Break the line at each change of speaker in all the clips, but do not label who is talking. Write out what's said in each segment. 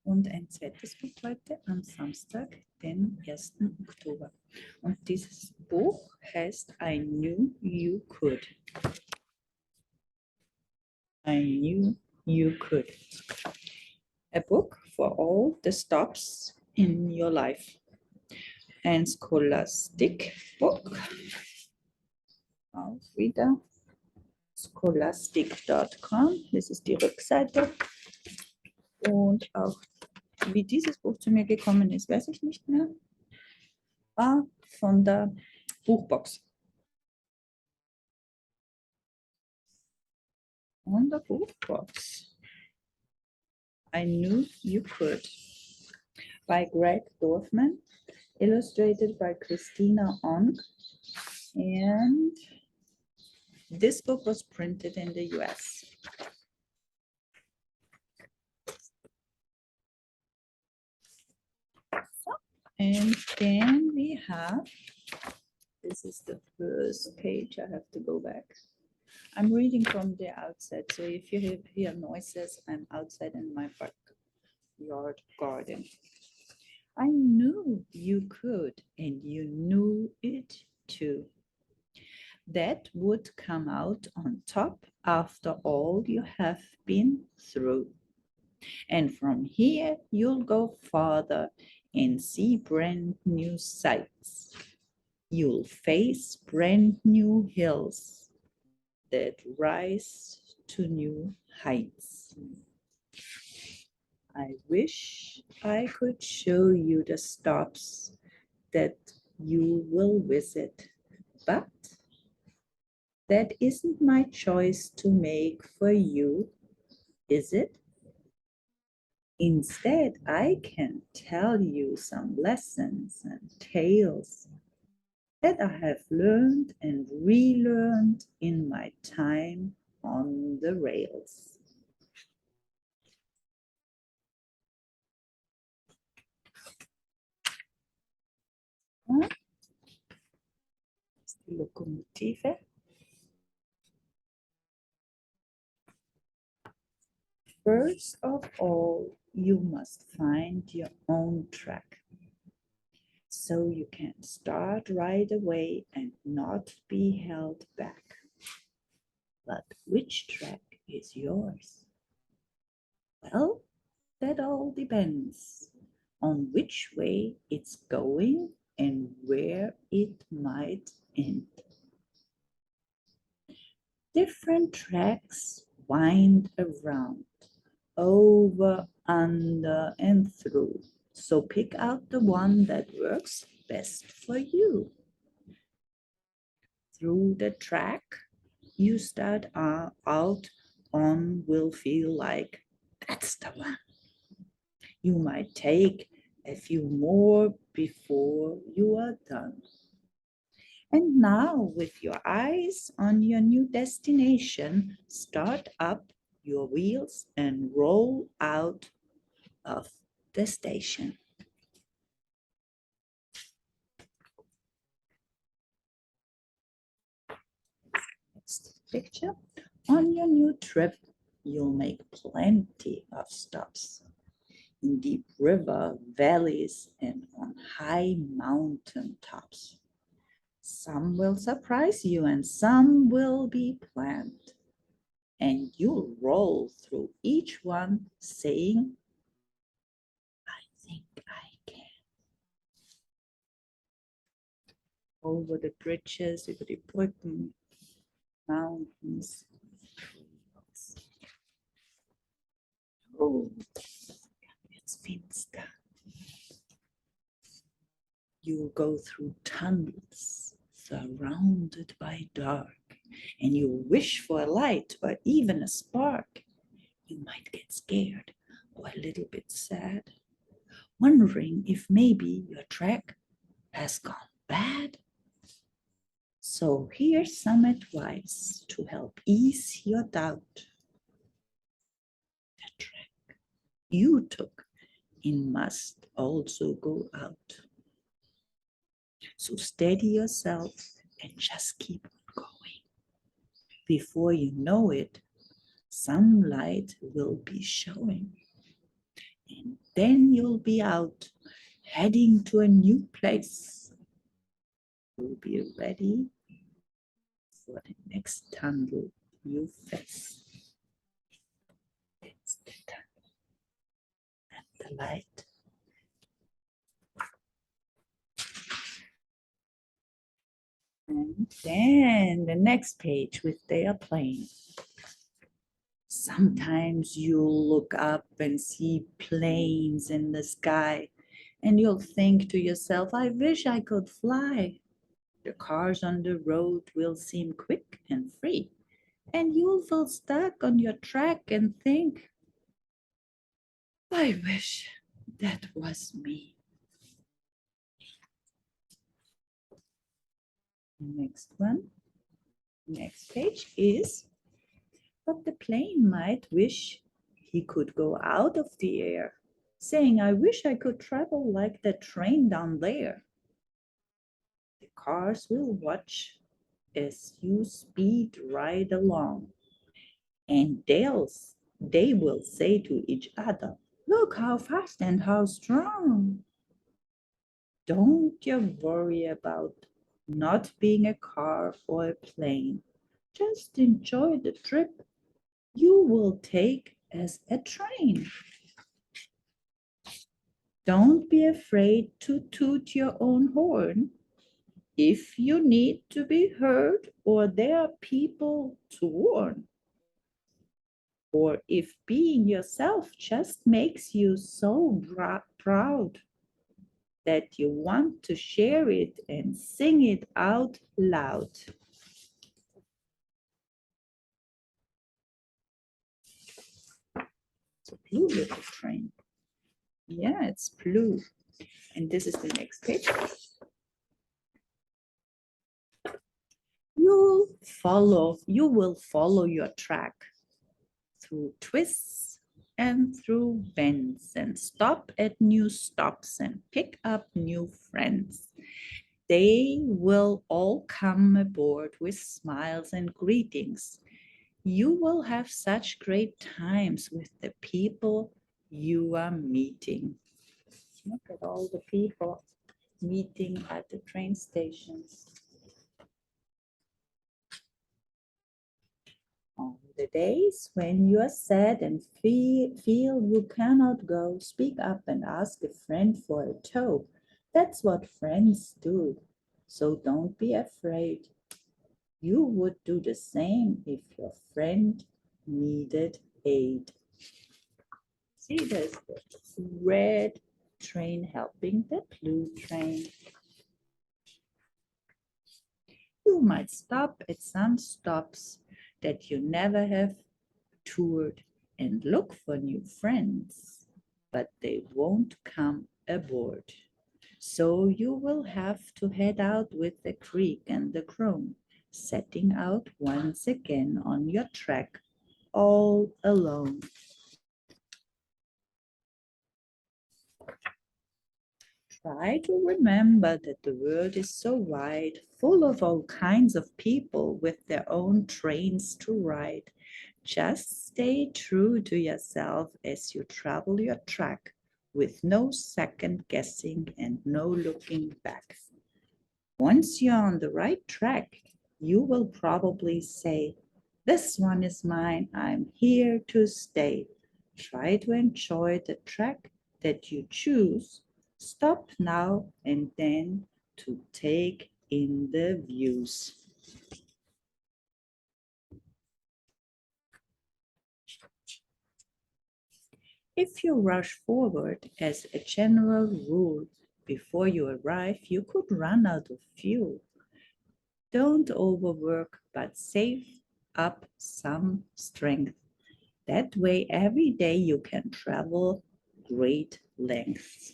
Und ein zweites Buch heute am Samstag, den 1. Oktober. Und dieses Buch heißt I Knew You Could. I Knew You Could. A book for all the stops in your life. Ein Scholastic Book. Auch wieder scholastic.com. Das ist die Rückseite. Und auch wie dieses Buch zu mir gekommen ist, weiß ich nicht mehr. War von der Buchbox. On the Buchbox. I Knew You Could. By Craig Dorfman. Illustrated by Christina Ong. And this book was printed in the US. And then we have, this is the first page, I have to go back. I'm reading from the outside, so if you hear noises, I'm outside in my backyard garden. I knew you could, and you knew it too. That would come out on top after all you have been through. And from here, you'll go farther and see brand new sights. You'll face brand new hills that rise to new heights. I wish I could show you the stops that you will visit, but that isn't my choice to make for you, is it? Instead, I can tell you some lessons and tales that I have learned and relearned in my time on the rails. Die Lokomotive. First of all, you must find your own track, so you can start right away and not be held back. But which track is yours? Well, that all depends on which way it's going and where it might end. Different tracks wind around, over, under, and through. So pick out the one that works best for you. Through the track you start out on will feel like that's the one. You might take a few more before you are done. And now, with your eyes on your new destination, start up your wheels and roll out of the station. Next picture. On your new trip, you'll make plenty of stops in deep river valleys and on high mountain tops. Some will surprise you and some will be planned. And you'll roll through each one saying, I think I can. Over the bridges, über die Brücken, mountains. Oh, it's finster. You'll go through tunnels surrounded by dark, and you wish for a light or even a spark. You might get scared or a little bit sad, wondering if maybe your track has gone bad. So here's some advice to help ease your doubt. The track you took in must also go out. So steady yourself and just keep on going. Before you know it, some light will be showing And then you'll be out, heading to a new place. You'll be ready for the next tunnel you face. It's the tunnel and the light. And then the next page with the airplane. Sometimes you'll look up and see planes in the sky, and you'll think to yourself, I wish I could fly. The cars on the road will seem quick and free, and you'll feel stuck on your track and think, I wish that was me. Next one, next page is, but the plane might wish he could go out of the air, saying, I wish I could travel like that train down there. The cars will watch as you speed right along, and they will say to each other, look how fast and how strong. Don't you worry about not being a car or a plane. Just enjoy the trip you will take as a train. Don't be afraid to toot your own horn if you need to be heard or there are people to warn. Or if being yourself just makes you so proud that you want to share it and sing it out loud. It's a blue little train. Yeah, it's blue. And this is the next page. You will follow your track through twists and through bends and stop at new stops and pick up new friends. They will all come aboard with smiles and greetings. You will have such great times with the people you are meeting. Look at all the people meeting at the train stations. On the days when you are sad and feel you cannot go, speak up and ask a friend for a tow. That's what friends do. So don't be afraid. You would do the same if your friend needed aid. See, there's the red train helping the blue train. You might stop at some stops that you never have toured and look for new friends, but they won't come aboard. So you will have to head out with the creek and the crone, setting out once again on your track, all alone. Try to remember that the world is so wide, full of all kinds of people with their own trains to ride. Just stay true to yourself as you travel your track, with no second guessing and no looking back. Once you're on the right track, you will probably say, this one is mine, I'm here to stay. Try to enjoy the track that you choose. Stop now and then to take in the views. If you rush forward as a general rule, before you arrive, you could run out of fuel. Don't overwork, but save up some strength. That way, every day you can travel great lengths.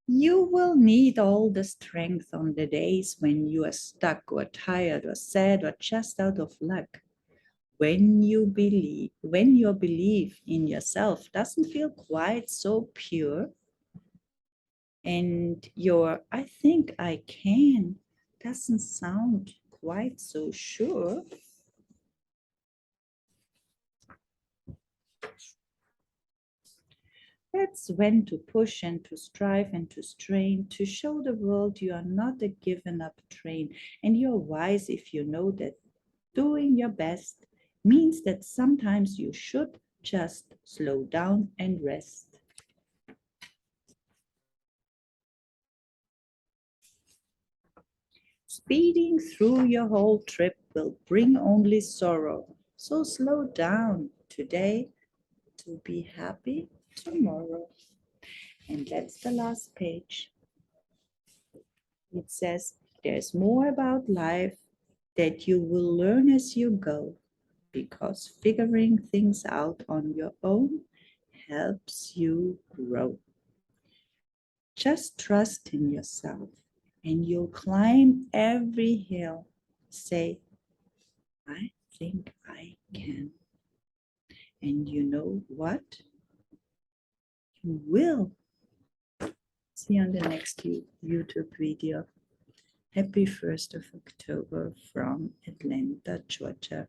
You will need all the strength on the days when you are stuck or tired or sad or just out of luck. When your belief in yourself doesn't feel quite so pure, and your I think I can doesn't sound quite so sure, That's when to push and to strive and to strain, to show the world you are not a given up train, and you're wise if you know that doing your best means that sometimes you should just slow down and rest. Speeding through your whole trip will bring only sorrow. So slow down today to be happy tomorrow. And that's the last page. It says, there's more about life that you will learn as you go, because figuring things out on your own helps you grow. Just trust in yourself and you'll climb every hill. Say, I think I can. And you know what? You will. See you on the next YouTube video. Happy 1st of October from Atlanta, Georgia.